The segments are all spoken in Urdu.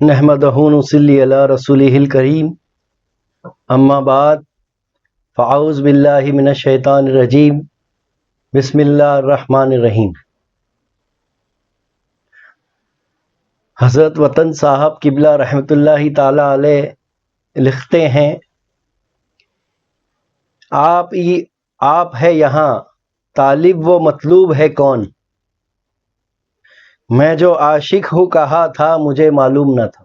نحمدہ ونصلی علی رسولہ الکریم اما بعد فاعوذ باللہ من الشیطان الرجیم بسم اللہ الرحمن الرحیم۔ حضرت وطن صاحب قبلہ رحمۃ اللہ تعالی علیہ لکھتے ہیں، آپ ہے یہاں، طالب و مطلوب ہے کون؟ میں جو عاشق ہوں کہا تھا مجھے معلوم نہ تھا،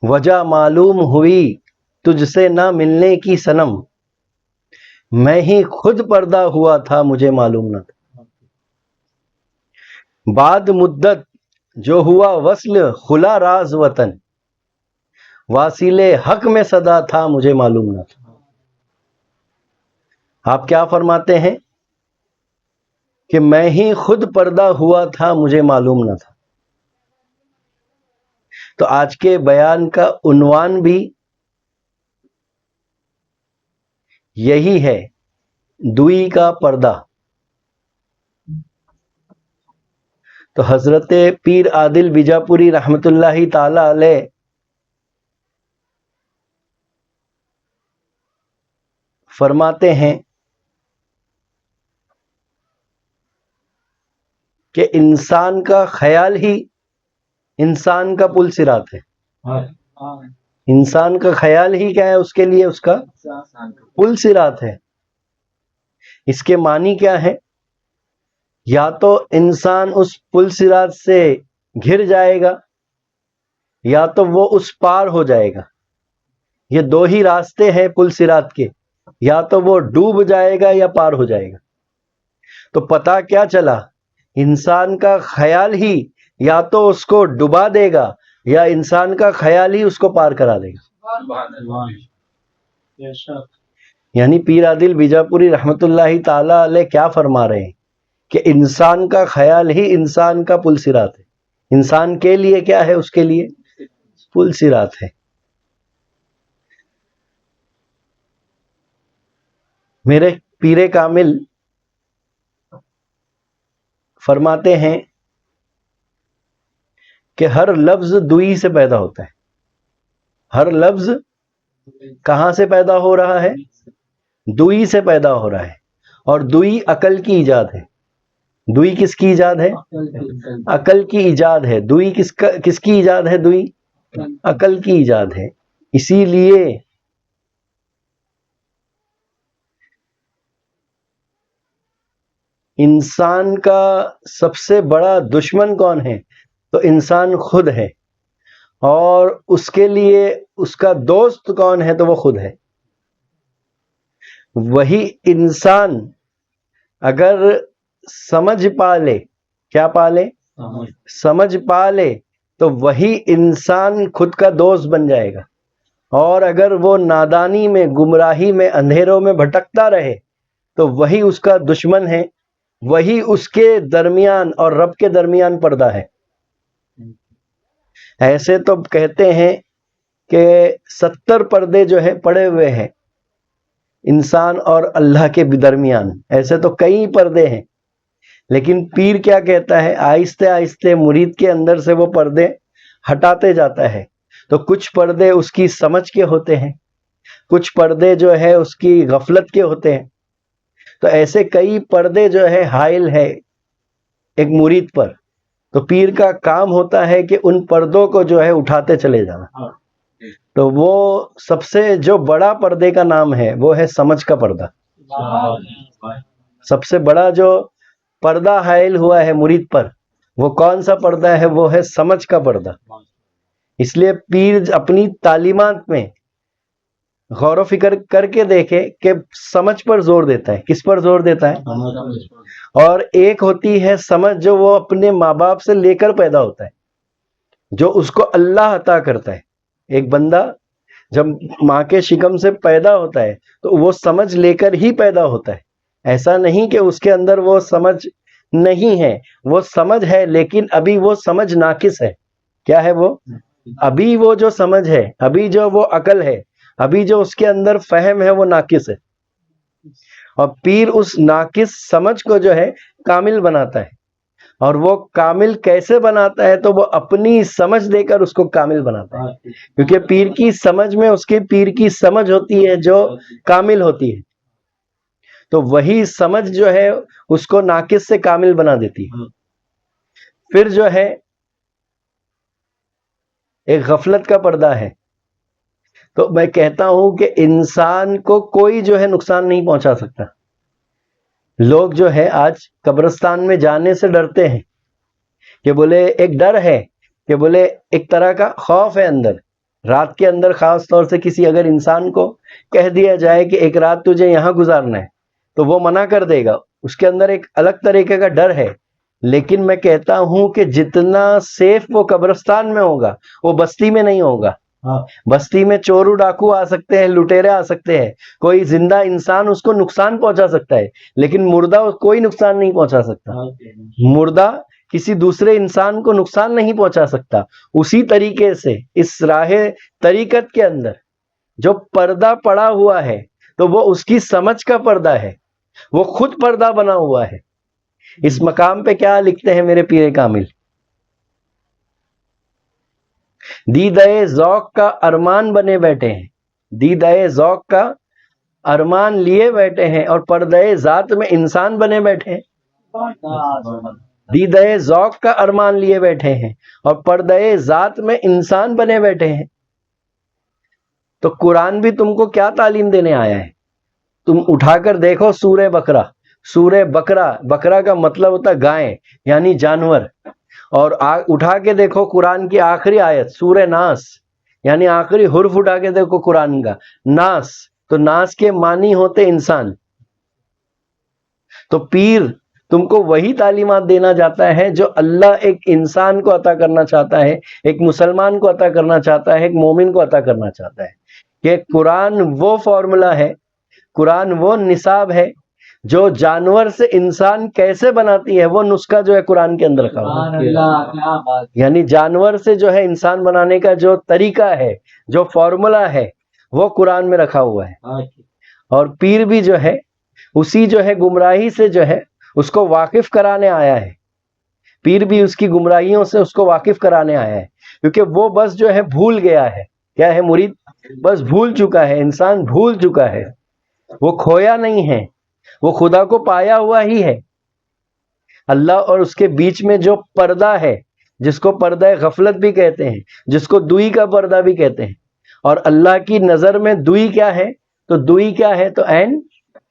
وجہ معلوم ہوئی تجھ سے نہ ملنے کی صنم، میں ہی خود پردہ ہوا تھا مجھے معلوم نہ تھا، بعد مدت جو ہوا وصل خلا راز وطن، واصل حق میں صدا تھا مجھے معلوم نہ تھا۔ آپ کیا فرماتے ہیں کہ میں ہی خود پردہ ہوا تھا مجھے معلوم نہ تھا۔ تو آج کے بیان کا عنوان بھی یہی ہے، دوئی کا پردہ۔ تو حضرت پیر عادل بیجاپوری رحمۃ اللہ تعالی علیہ فرماتے ہیں کہ انسان کا خیال ہی انسان کا پل صراط ہے۔ انسان کا خیال ہی کیا ہے؟ اس کے لیے اس کا پل صراط ہے۔ اس کے معنی کیا ہے؟ یا تو انسان اس پل صراط سے گر جائے گا یا تو وہ اس پار ہو جائے گا۔ یہ دو ہی راستے ہیں پل صراط کے، یا تو وہ ڈوب جائے گا یا پار ہو جائے گا۔ تو پتہ کیا چلا؟ انسان کا خیال ہی یا تو اس کو ڈبا دے گا یا انسان کا خیال ہی اس کو پار کرا دے گا۔ یعنی پیر عادل بیجاپوری رحمۃ اللہ تعالی علیہ کیا فرما رہے ہیں کہ انسان کا خیال ہی انسان کا پل صراط ہے۔ انسان کے لیے کیا ہے؟ اس کے لیے پل صراط ہے۔ میرے پیر کامل فرماتے ہیں کہ ہر لفظ دوئی سے پیدا ہوتا ہے۔ ہر لفظ کہاں سے پیدا ہو رہا ہے؟ دوئی سے پیدا ہو رہا ہے، اور دوئی عقل کی ایجاد ہے۔ دوئی کس کی ایجاد ہے؟ عقل کی ایجاد ہے۔ دوئی کس کی ایجاد ہے؟ دوئی عقل کی ایجاد ہے۔ اسی لیے انسان کا سب سے بڑا دشمن کون ہے؟ تو انسان خود ہے، اور اس کے لیے اس کا دوست کون ہے؟ تو وہ خود ہے۔ وہی انسان اگر سمجھ پا لے، کیا پا لے؟ سمجھ پا لے، تو وہی انسان خود کا دوست بن جائے گا۔ اور اگر وہ نادانی میں، گمراہی میں، اندھیروں میں بھٹکتا رہے تو وہی اس کا دشمن ہے، وہی اس کے درمیان اور رب کے درمیان پردہ ہے۔ ایسے تو کہتے ہیں کہ 70 پردے جو ہے پڑے ہوئے ہیں انسان اور اللہ کے درمیان۔ ایسے تو کئی پردے ہیں، لیکن پیر کیا کہتا ہے؟ آہستہ آہستہ مرید کے اندر سے وہ پردے ہٹاتے جاتا ہے۔ تو کچھ پردے اس کی سمجھ کے ہوتے ہیں، کچھ پردے جو ہے اس کی غفلت کے ہوتے ہیں۔ تو ایسے کئی پردے جو ہے حائل ہے ایک مرید پر، تو پیر کا کام ہوتا ہے کہ ان پردوں کو جو ہے اٹھاتے چلے جانا۔ تو وہ سب سے جو بڑا پردے کا نام ہے وہ ہے سمجھ کا پردہ۔ سب سے بڑا جو پردہ حائل ہوا ہے مرید پر، وہ کون سا پردہ ہے؟ وہ ہے سمجھ کا پردہ۔ اس لیے پیر اپنی تعلیمات میں غور و فکر کر کے دیکھے کہ سمجھ پر زور دیتا ہے۔ کس پر زور دیتا ہے؟ اور ایک ہوتی ہے سمجھ جو وہ اپنے ماں باپ سے لے کر پیدا ہوتا ہے، جو اس کو اللہ عطا کرتا ہے۔ ایک بندہ جب ماں کے شکم سے پیدا ہوتا ہے تو وہ سمجھ لے کر ہی پیدا ہوتا ہے۔ ایسا نہیں کہ اس کے اندر وہ سمجھ نہیں ہے، وہ سمجھ ہے، لیکن ابھی وہ سمجھ ناقص ہے۔ کیا ہے وہ؟ ابھی وہ جو سمجھ ہے، ابھی جو وہ عقل ہے، ابھی جو اس کے اندر فہم ہے، وہ ناقص ہے۔ اور پیر اس ناقص سمجھ کو جو ہے کامل بناتا ہے۔ اور وہ کامل کیسے بناتا ہے؟ تو وہ اپنی سمجھ دے کر اس کو کامل بناتا ہے، کیونکہ پیر کی سمجھ میں اس کے پیر کی سمجھ ہوتی ہے جو کامل ہوتی ہے، تو وہی سمجھ جو ہے اس کو ناقص سے کامل بنا دیتی ہے۔ پھر جو ہے ایک غفلت کا پردہ ہے، تو میں کہتا ہوں کہ انسان کو کوئی جو ہے نقصان نہیں پہنچا سکتا۔ لوگ جو ہے آج قبرستان میں جانے سے ڈرتے ہیں، کہ بولے ایک ڈر ہے، کہ بولے ایک طرح کا خوف ہے اندر۔ رات کے اندر خاص طور سے کسی اگر انسان کو کہہ دیا جائے کہ ایک رات تجھے یہاں گزارنا ہے تو وہ منع کر دے گا، اس کے اندر ایک الگ طریقے کا ڈر ہے۔ لیکن میں کہتا ہوں کہ جتنا سیف وہ قبرستان میں ہوگا وہ بستی میں نہیں ہوگا۔ بستی میں چورو ڈاکو آ سکتے ہیں، لٹیرے آ سکتے ہیں، کوئی زندہ انسان اس کو نقصان پہنچا سکتا ہے، لیکن مردہ کوئی نقصان نہیں پہنچا سکتا۔ مردہ کسی دوسرے انسان کو نقصان نہیں پہنچا سکتا۔ اسی طریقے سے اس راہ طریقت کے اندر جو پردہ پڑا ہوا ہے تو وہ اس کی سمجھ کا پردہ ہے، وہ خود پردہ بنا ہوا ہے۔ اس مقام پہ کیا لکھتے ہیں میرے پیر کامل؟ دیدہ ذوق کا ارمان بنے بیٹھے ہیں، دیدہ ذوق کا ارمان لیے بیٹھے ہیں، اور پردہ ذات میں انسان بنے بیٹھے ہیں۔ دیدہ ذوق کا ارمان لیے بیٹھے ہیں اور پردہ ذات میں انسان بنے بیٹھے ہیں۔ تو قرآن بھی تم کو کیا تعلیم دینے آیا ہے؟ تم اٹھا کر دیکھو سورہ بقرہ، سورہ بقرہ، بقرہ کا مطلب ہوتا ہے گائے یعنی جانور، اور اٹھا کے دیکھو قرآن کی آخری آیت سورہ ناس، یعنی آخری حرف اٹھا کے دیکھو قرآن کا ناس، تو ناس کے معنی ہوتے انسان۔ تو پیر تم کو وہی تعلیمات دینا چاہتا ہے جو اللہ ایک انسان کو عطا کرنا چاہتا ہے، ایک مسلمان کو عطا کرنا چاہتا ہے، ایک مومن کو عطا کرنا چاہتا ہے، کہ قرآن وہ فارمولا ہے، قرآن وہ نصاب ہے جو جانور سے انسان کیسے بناتی ہے، وہ نسخہ جو ہے قرآن کے اندر رکھا ہوا ہے۔ یعنی جانور سے جو ہے انسان بنانے کا جو طریقہ ہے، جو فارمولا ہے، وہ قرآن میں رکھا ہوا ہے۔ اور پیر بھی جو ہے اسی جو ہے گمراہی سے جو ہے اس کو واقف کرانے آیا ہے، پیر بھی اس کی گمراہیوں سے اس کو واقف کرانے آیا ہے، کیونکہ وہ بس جو ہے بھول گیا ہے۔ کیا ہے؟ مرید بس بھول چکا ہے، انسان بھول چکا ہے، وہ کھویا نہیں ہے، وہ خدا کو پایا ہوا ہی ہے۔ اللہ اور اس کے بیچ میں جو پردہ ہے، جس کو پردہ غفلت بھی کہتے ہیں، جس کو دوئی کا پردہ بھی کہتے ہیں، اور اللہ کی نظر میں دوئی کیا ہے؟ تو دوئی کیا ہے؟ تو عین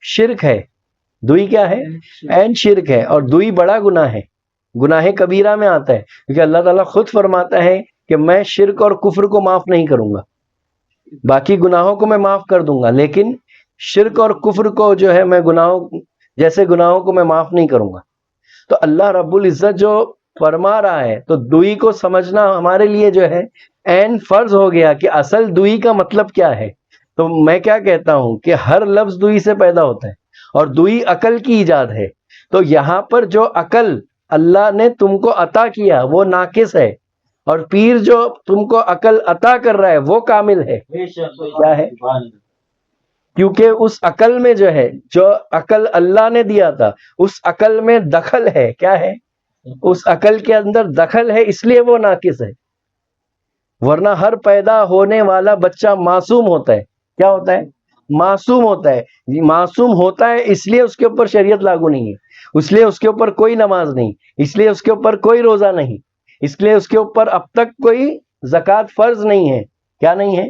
شرک ہے۔ دوئی کیا ہے؟ عین شرک ہے، اور دوئی بڑا گناہ ہے، گناہ کبیرہ میں آتا ہے، کیونکہ اللہ تعالیٰ خود فرماتا ہے کہ میں شرک اور کفر کو معاف نہیں کروں گا، باقی گناہوں کو میں معاف کر دوں گا، لیکن شرک اور کفر کو جو ہے میں جیسے گناہوں کو میں معاف نہیں کروں گا۔ تو اللہ رب العزت جو فرما رہا ہے، تو دوئی کو سمجھنا ہمارے لیے جو ہے عین فرض ہو گیا کہ اصل دوئی کا مطلب کیا ہے۔ تو میں کیا کہتا ہوں کہ ہر لفظ دوئی سے پیدا ہوتا ہے، اور دوئی عقل کی ایجاد ہے۔ تو یہاں پر جو عقل اللہ نے تم کو عطا کیا وہ ناقص ہے، اور پیر جو تم کو عقل عطا کر رہا ہے وہ کامل ہے۔ کیا ہے؟ کیونکہ اس عقل میں جو ہے، جو عقل اللہ نے دیا تھا، اس عقل میں دخل ہے۔ کیا ہے؟ اس عقل کے اندر دخل ہے، اس لیے وہ ناقص ہے، ورنہ ہر پیدا ہونے والا بچہ معصوم ہوتا ہے۔ کیا ہوتا ہے؟ معصوم ہوتا ہے۔ معصوم ہوتا ہے اس لیے اس کے اوپر شریعت لاگو نہیں ہے، اس لیے اس کے اوپر کوئی نماز نہیں، اس لیے اس کے اوپر کوئی روزہ نہیں، اس لیے اس کے اوپر اب تک کوئی زکوٰۃ فرض نہیں ہے۔ کیا نہیں ہے؟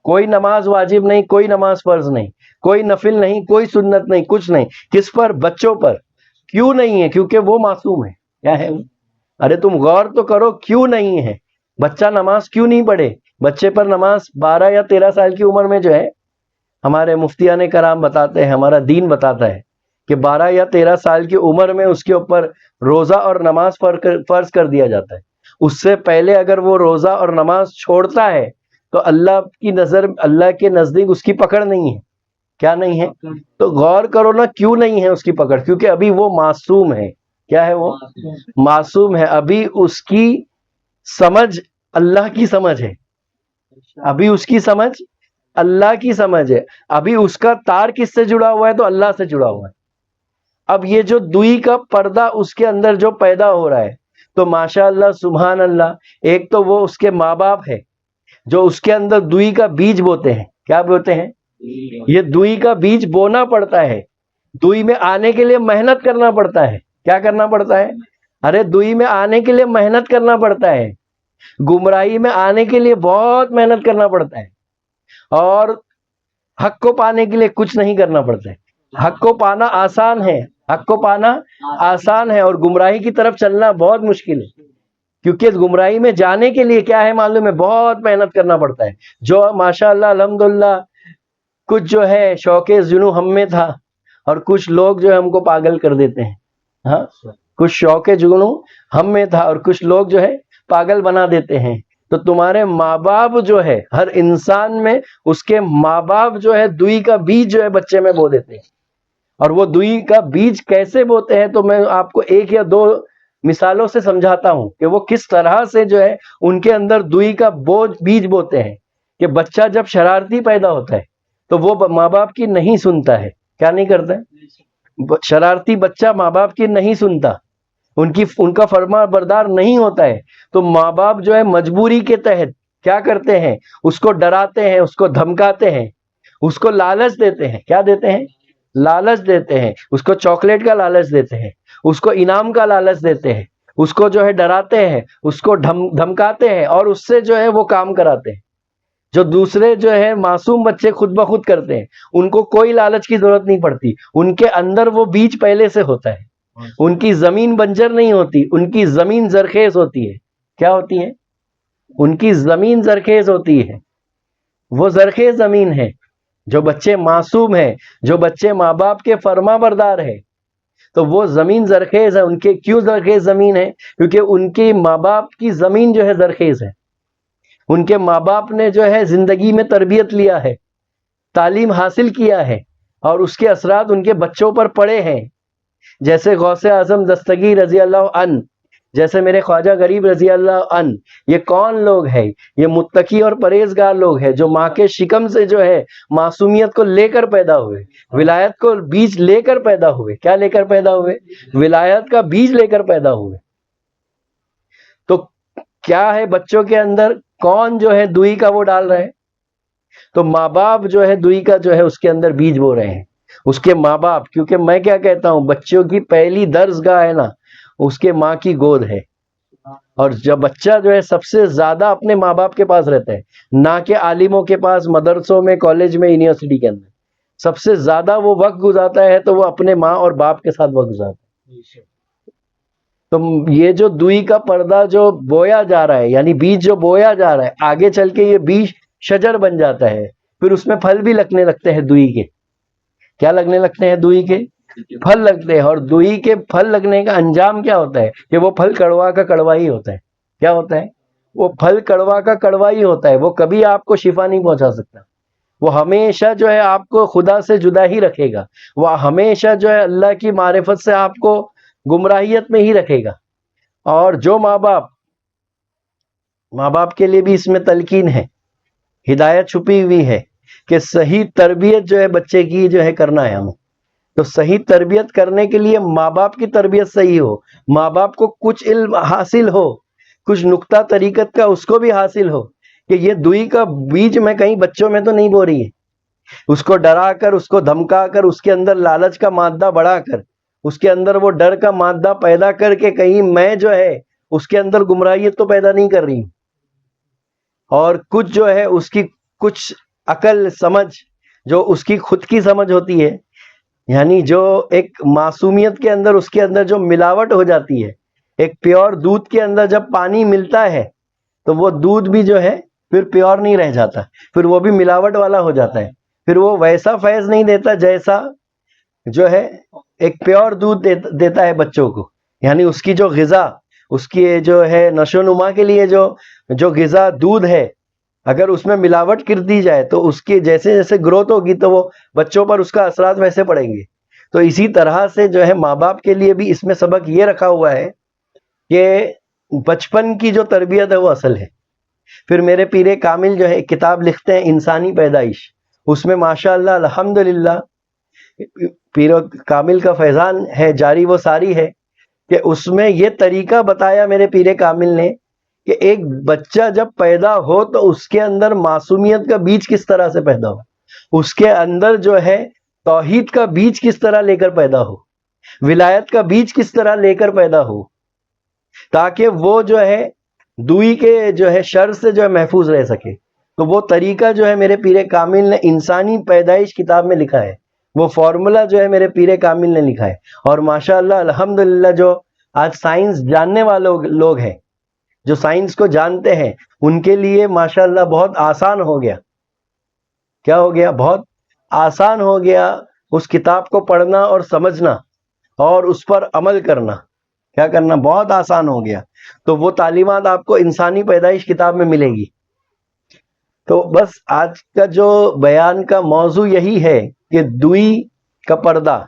کوئی نماز واجب نہیں، کوئی نماز فرض نہیں، کوئی نفل نہیں، کوئی سنت نہیں، کچھ نہیں۔ کس پر؟ بچوں پر۔ کیوں نہیں ہے؟ کیونکہ وہ معصوم ہے۔ کیا ہے؟ ارے تم غور تو کرو، کیوں نہیں ہے؟ بچہ نماز کیوں نہیں پڑھے؟ بچے پر نماز 12 یا 13 سال کی عمر میں جو ہے، ہمارے مفتیان کرام بتاتے ہیں، ہمارا دین بتاتا ہے کہ 12 یا 13 سال کی عمر میں اس کے اوپر روزہ اور نماز فرض کر دیا جاتا ہے۔ اس سے پہلے اگر وہ روزہ اور نماز چھوڑتا ہے تو اللہ کی نظر، اللہ کے نزدیک اس کی پکڑ نہیں ہے۔ کیا نہیں ہے؟ تو غور کرو نا، کیوں نہیں ہے اس کی پکڑ؟ کیونکہ ابھی وہ معصوم ہے۔ کیا ہے؟ وہ معصوم ہے، ابھی اس کی سمجھ اللہ کی سمجھ ہے، ابھی اس کی سمجھ اللہ کی سمجھ ہے، ابھی اس کا تار کس سے جڑا ہوا ہے؟ تو اللہ سے جڑا ہوا ہے۔ اب یہ جو دوئی کا پردہ اس کے اندر جو پیدا ہو رہا ہے تو ماشاء اللہ سبحان اللہ، ایک تو وہ اس کے ماں باپ ہے جو اس کے اندر دوئی کا بیج بوتے ہیں. کیا بوتے ہیں؟ یہ دوئی کا بیج بونا پڑتا ہے. دوئی میں آنے کے لیے محنت کرنا پڑتا ہے. کیا کرنا پڑتا ہے؟ ارے دوئی میں آنے کے لیے محنت کرنا پڑتا ہے. گمراہی میں آنے کے لیے بہت محنت کرنا پڑتا ہے، اور حق کو پانے کے لیے کچھ نہیں کرنا پڑتا ہے. حق کو پانا آسان ہے، حق کو پانا آسان ہے، اور گمراہی کی طرف چلنا بہت مشکل ہے. کیونکہ گمراہی میں جانے کے لیے کیا ہے معلوم ہے؟ بہت محنت کرنا پڑتا ہے. جو ماشاء اللہ الحمدللہ کچھ جو ہے شوق جنو ہم میں تھا، اور کچھ لوگ جو ہے ہم کو پاگل کر دیتے ہیں. ہاں، کچھ شوق جنو ہم میں تھا اور کچھ لوگ جو ہے پاگل بنا دیتے ہیں. تو تمہارے ماں باپ جو ہے، ہر انسان میں اس کے ماں باپ جو ہے دوئی کا بیج جو ہے بچے میں بو دیتے ہیں. اور وہ دوئی کا بیج کیسے بوتے ہیں تو میں آپ کو ایک یا دو مثالوں سے سمجھاتا ہوں کہ وہ کس طرح سے جو ہے ان کے اندر دوئی کا بیج بوتے ہیں. کہ بچہ جب شرارتی پیدا ہوتا ہے تو وہ ماں باپ کی نہیں سنتا ہے. کیا نہیں کرتا ہے؟ شرارتی بچہ ماں باپ کی نہیں سنتا، ان کا فرما بردار نہیں ہوتا ہے. تو ماں باپ جو ہے مجبوری کے تحت کیا کرتے ہیں؟ اس کو ڈراتے ہیں، اس کو دھمکاتے ہیں، اس کو لالچ دیتے ہیں. کیا دیتے ہیں؟ لالچ دیتے ہیں. اس کو چاکلیٹ کا لالچ دیتے ہیں، اس کو انعام کا لالچ دیتے ہیں، اس کو جو ہے ڈراتے ہیں، اس کو دھمکاتے ہیں، اور اس سے جو ہے وہ کام کراتے ہیں جو دوسرے جو ہے معصوم بچے خود بخود کرتے ہیں. ان کو کوئی لالچ کی ضرورت نہیں پڑتی، ان کے اندر وہ بیج پہلے سے ہوتا ہے. ان کی زمین بنجر نہیں ہوتی، ان کی زمین زرخیز ہوتی ہے. کیا ہوتی ہے؟ ان کی زمین زرخیز ہوتی ہے. وہ زرخیز زمین ہے. جو بچے معصوم ہیں، جو بچے ماں باپ کے فرما بردار ہیں، تو وہ زمین زرخیز ہے. ان کے کیوں زرخیز زمین ہے؟ کیونکہ ان کے ماں باپ کی زمین جو ہے زرخیز ہے. ان کے ماں باپ نے جو ہے زندگی میں تربیت لیا ہے، تعلیم حاصل کیا ہے، اور اس کے اثرات ان کے بچوں پر پڑے ہیں. جیسے غوث اعظم دستگیر رضی اللہ عنہ، جیسے میرے خواجہ غریب رضی اللہ عنہ، یہ کون لوگ ہیں؟ یہ متقی اور پرہیزگار لوگ ہیں جو ماں کے شکم سے جو ہے معصومیت کو لے کر پیدا ہوئے، ولایت کو بیج لے کر پیدا ہوئے. کیا لے کر پیدا ہوئے؟ ولایت کا بیج لے کر پیدا ہوئے. تو کیا ہے بچوں کے اندر؟ کون جو ہے دوئی کا وہ ڈال رہے ہیں؟ تو ماں باپ جو ہے دوئی کا جو ہے اس کے اندر بیج بو رہے ہیں. اس کے ماں باپ، کیونکہ میں کیا کہتا ہوں، بچوں کی پہلی درسگاہ ہے نا اس کے ماں کی گود ہے. اور جب بچہ جو ہے سب سے زیادہ اپنے ماں باپ کے پاس رہتا ہے، نہ کہ عالموں کے پاس، مدرسوں میں، کالج میں، یونیورسٹی کے اندر. سب سے زیادہ وہ وقت گزارتا ہے تو وہ اپنے ماں اور باپ کے ساتھ وقت گزارتا ہے. تو یہ جو دوئی کا پردہ جو بویا جا رہا ہے، یعنی بیج جو بویا جا رہا ہے، آگے چل کے یہ بیج شجر بن جاتا ہے. پھر اس میں پھل بھی لگنے لگتے ہیں دوئی کے. کیا لگنے لگتے ہیں؟ دوئی کے پھل لگتے ہیں. اور دوئی کے پھل لگنے کا انجام کیا ہوتا ہے؟ کہ وہ پھل کڑوا کا کڑوا ہی ہوتا ہے. کیا ہوتا ہے؟ وہ پھل کڑوا کا کڑوا ہی ہوتا ہے. وہ کبھی آپ کو شفا نہیں پہنچا سکتا. وہ ہمیشہ جو ہے آپ کو خدا سے جدا ہی رکھے گا. وہ ہمیشہ جو ہے اللہ کی معرفت سے آپ کو گمراہیت میں ہی رکھے گا. اور جو ماں باپ کے لیے بھی اس میں تلقین ہے، ہدایت چھپی ہوئی ہے کہ صحیح تربیت جو ہے بچے کی جو ہے کرنا ہے ہمیں. تو صحیح تربیت کرنے کے لیے ماں باپ کی تربیت صحیح ہو، ماں باپ کو کچھ علم حاصل ہو، کچھ نقطہ طریقت کا اس کو بھی حاصل ہو کہ یہ دوئی کا بیج میں کہیں بچوں میں تو نہیں بو رہی ہے. اس کو ڈرا کر، اس کو دھمکا کر، اس کے اندر لالچ کا مادہ بڑھا کر، اس کے اندر وہ ڈر کا مادہ پیدا کر کے کہیں میں جو ہے اس کے اندر گمراہیت تو پیدا نہیں کر رہی. اور کچھ جو ہے اس کی کچھ عقل سمجھ جو اس کی خود کی سمجھ ہوتی ہے، یعنی جو ایک معصومیت کے اندر اس کے اندر جو ملاوٹ ہو جاتی ہے. ایک پیور دودھ کے اندر جب پانی ملتا ہے تو وہ دودھ بھی جو ہے پھر پیور نہیں رہ جاتا، پھر وہ بھی ملاوٹ والا ہو جاتا ہے. پھر وہ ویسا فیض نہیں دیتا جیسا جو ہے ایک پیور دودھ دیتا ہے بچوں کو. یعنی اس کی جو غذا، اس کی جو ہے نشو نما کے لیے جو غذا دودھ ہے، اگر اس میں ملاوٹ کر دی جائے تو اس کی جیسے جیسے گروتھ ہوگی تو وہ بچوں پر اس کا اثرات ویسے پڑیں گے. تو اسی طرح سے جو ہے ماں باپ کے لیے بھی اس میں سبق یہ رکھا ہوا ہے کہ بچپن کی جو تربیت ہے وہ اصل ہے. پھر میرے پیر کامل جو ہے ایک کتاب لکھتے ہیں انسانی پیدائش، اس میں ماشاء اللہ الحمدللہ پیر کامل کا فیضان ہے جاری وہ ساری ہے کہ اس میں یہ طریقہ بتایا میرے پیر کامل نے کہ ایک بچہ جب پیدا ہو تو اس کے اندر معصومیت کا بیج کس طرح سے پیدا ہو، اس کے اندر جو ہے توحید کا بیج کس طرح لے کر پیدا ہو، ولایت کا بیج کس طرح لے کر پیدا ہو، تاکہ وہ جو ہے دوئی کے جو ہے شر سے جو ہے محفوظ رہ سکے۔ تو وہ طریقہ جو ہے میرے پیر کامل نے انسانی پیدائش کتاب میں لکھا ہے، وہ فارمولا جو ہے میرے پیر کامل نے لکھا ہے۔ اور ماشاءاللہ الحمدللہ جو آج سائنس جاننے والے لوگ ہیں، جو سائنس کو جانتے ہیں، ان کے لیے ماشاءاللہ بہت آسان ہو گیا۔ کیا ہو گیا؟ بہت آسان ہو گیا اس کتاب کو پڑھنا اور سمجھنا اور اس پر عمل کرنا۔ کیا کرنا؟ بہت آسان ہو گیا۔ تو وہ تعلیمات آپ کو انسانی پیدائش کتاب میں ملے گی۔ تو بس آج کا جو بیان کا موضوع یہی ہے کہ دوئی کا پردہ،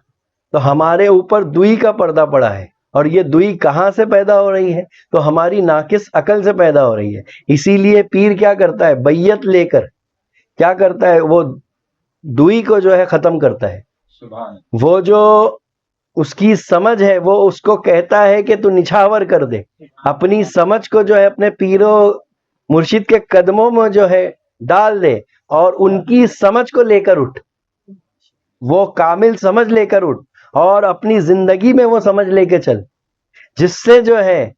تو ہمارے اوپر دوئی کا پردہ پڑا ہے، اور یہ دوئی کہاں سے پیدا ہو رہی ہے؟ تو ہماری ناقص عقل سے پیدا ہو رہی ہے۔ اسی لیے پیر کیا کرتا ہے؟ بیعت لے کر کیا کرتا ہے؟ وہ دوئی کو جو ہے ختم کرتا ہے۔ وہ جو اس کی سمجھ ہے وہ اس کو کہتا ہے کہ تو نچھاور کر دے، اپنی سمجھ کو جو ہے اپنے پیرو مرشد کے قدموں میں جو ہے ڈال دے، اور ان کی سمجھ کو لے کر اٹھ، وہ کامل سمجھ لے کر اٹھ، اور اپنی زندگی میں وہ سمجھ لے کے چل، جس سے جو ہے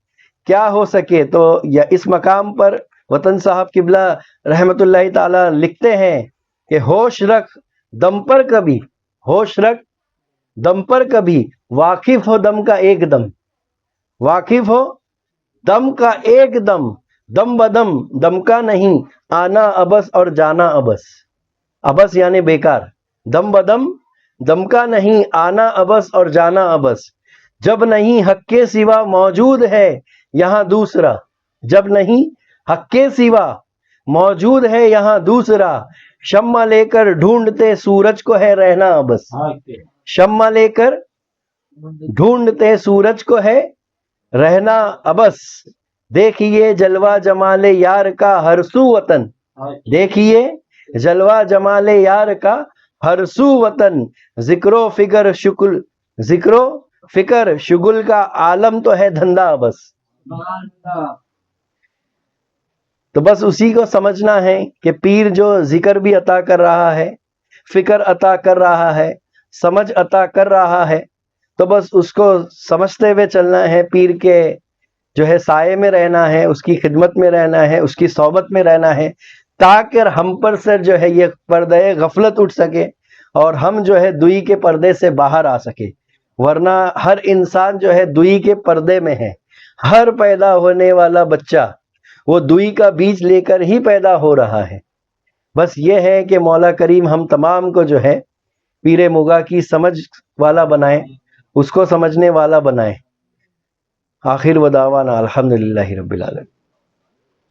کیا ہو سکے۔ تو اس مقام پر وطن صاحب قبلہ رحمت اللہ تعالی لکھتے ہیں کہ ہوش رکھ دم پر کبھی، ہوش رکھ دم پر کبھی، واقف ہو دم کا ایک دم، واقف ہو دم کا ایک دم، دم بدم دم کا نہیں، آنا ابس اور جانا ابس، ابس یعنی بیکار، دم بدم دم کا نہیں، آنا ابس اور جانا ابس، جب نہیں حق کے سوا موجود ہے یہاں دوسرا، جب نہیں حق کے سوا موجود ہے یہاں دوسرا، شمع لے کر ڈھونڈتے سورج کو ہے رہنا ابس، شمع لے کر ڈھونڈتے سورج کو ہے رہنا ابس، دیکھیے جلوہ جمال یار کا ہر سو وطن، دیکھیے جلوہ جمال یار کا ہر سو وطن، ذکر و فکر شکل، ذکر و فکر شگل کا عالم تو ہے دھندا بس۔ تو بس اسی کو سمجھنا ہے کہ پیر جو ذکر بھی عطا کر رہا ہے، فکر عطا کر رہا ہے، سمجھ عطا کر رہا ہے، تو بس اس کو سمجھتے ہوئے چلنا ہے، پیر کے جو ہے سائے میں رہنا ہے، اس کی خدمت میں رہنا ہے، اس کی صحبت میں رہنا ہے، تاکہ ہم پر سے جو ہے یہ پردہ غفلت اٹھ سکے اور ہم جو ہے دوئی کے پردے سے باہر آ سکے۔ ورنہ ہر انسان جو ہے دوئی کے پردے میں ہے، ہر پیدا ہونے والا بچہ وہ دوئی کا بیج لے کر ہی پیدا ہو رہا ہے۔ بس یہ ہے کہ مولا کریم ہم تمام کو جو ہے پیر مغاں کی سمجھ والا بنائے، اس کو سمجھنے والا بنائے۔ آخر ودعوانا الحمدللہ رب العالمین۔